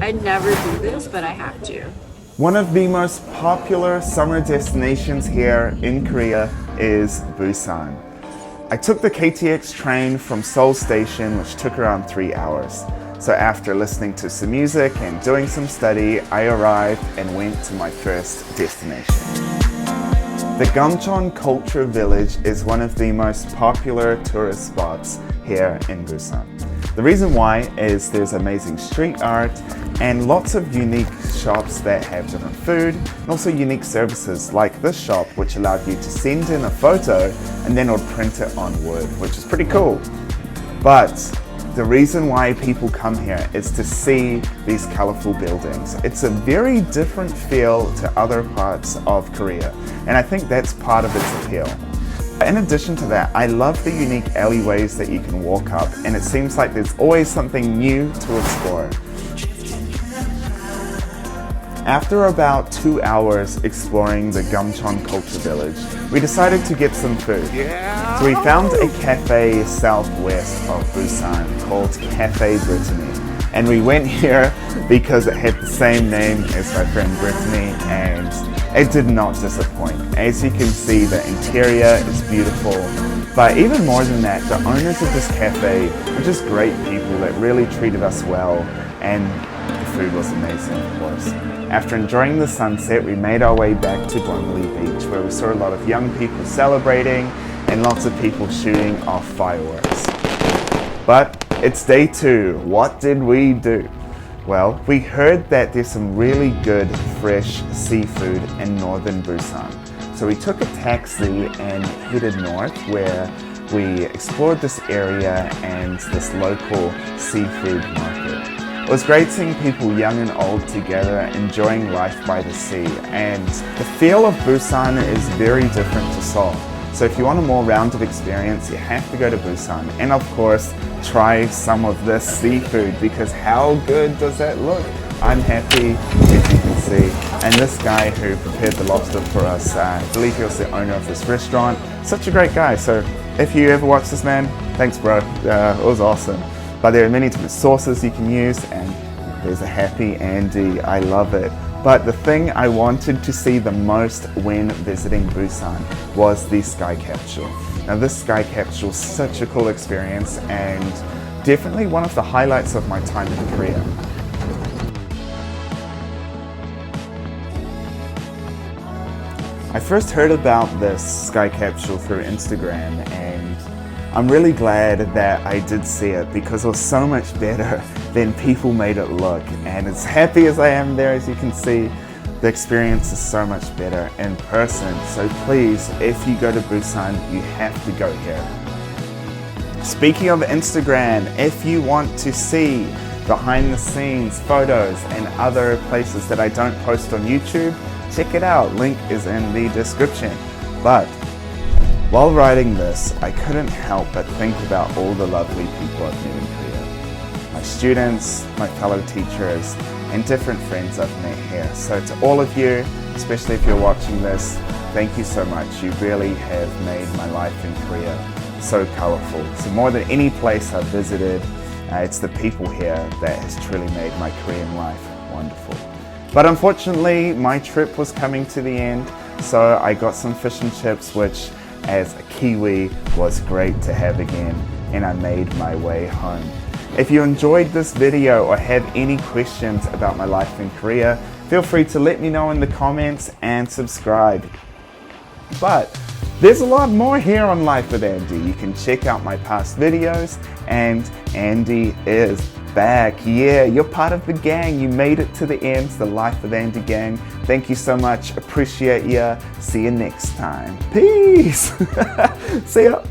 I never do this, but I have to. One of the most popular summer destinations here in Korea is Busan. I took the KTX train from Seoul Station, which took around 3 hours. So after listening to some music and doing some study, I arrived and went to my first destination. The Gumchon Culture Village is one of the most popular tourist spots here in Busan. The reason why is there's amazing street art and lots of unique shops that have different food and also unique services like this shop, which allowed you to send in a photo and then it would print it on wood, which is pretty cool. But the reason why people come here is to see these colorful buildings. It's a very different feel to other parts of Korea, and I think that's part of its appeal. In addition to that, I love the unique alleyways that you can walk up, and it seems like there's always something new to explore. After about 2 hours exploring the Gumchon Culture Village, we decided to get some food. So we found a cafe southwest of Busan called Cafe Brittany. And we went here because it had the same name as my friend Brittany, and it did not disappoint. As you can see, the interior is beautiful, but even more than that, the owners of this cafe are just great people that really treated us well, and the food was amazing, of course. After enjoying the sunset, we made our way back to Gwangli Beach, where we saw a lot of young people celebrating and lots of people shooting off fireworks. But it's day 2. What did we do? Well, we heard that there's some really good fresh seafood in northern Busan. So we took a taxi and headed north, where we explored this area and this local seafood market. It was great seeing people young and old together enjoying life by the sea, and the feel of Busan is very different to Seoul. So if you want a more rounded experience, you have to go to Busan, and of course try some of this seafood, because how good does that look? I'm happy, as you can see, and this guy who prepared the lobster for us, I believe he was the owner of this restaurant, such a great guy. So if you ever watch this, man, thanks bro, it was awesome. But there are many different sauces you can use, and there's a happy Andy, I love it. But the thing I wanted to see the most when visiting Busan was the sky capsule. Now this sky capsule is such a cool experience, and definitely one of the highlights of my time in Korea. I first heard about this sky capsule through Instagram, and I'm really glad that I did see it, because it was so much better than people made it look. And as happy as I am there, as you can see, the experience is so much better in person. So please, if you go to Busan, you have to go here. Speaking of Instagram, if you want to see behind the scenes photos and other places that I don't post on YouTube, check it out. Link is in the description. But while writing this, I couldn't help but think about all the lovely people I've met in Korea. My students, my fellow teachers, and different friends I've met here. So to all of you, especially if you're watching this, thank you so much. You really have made my life in Korea so colorful. So more than any place I've visited, it's the people here that has truly made my Korean life wonderful. But unfortunately, my trip was coming to the end, so I got some fish and chips, which as a Kiwi was great to have again, and I made my way home. If you enjoyed this video or have any questions about my life in Korea, feel free to let me know in the comments and subscribe. But there's a lot more here on Life with Andy. You can check out my past videos, and Andy is back. Yeah, you're part of the gang. You made it to the end, the Life with Andy gang. Thank you so much. Appreciate ya. See you next time. Peace. See ya.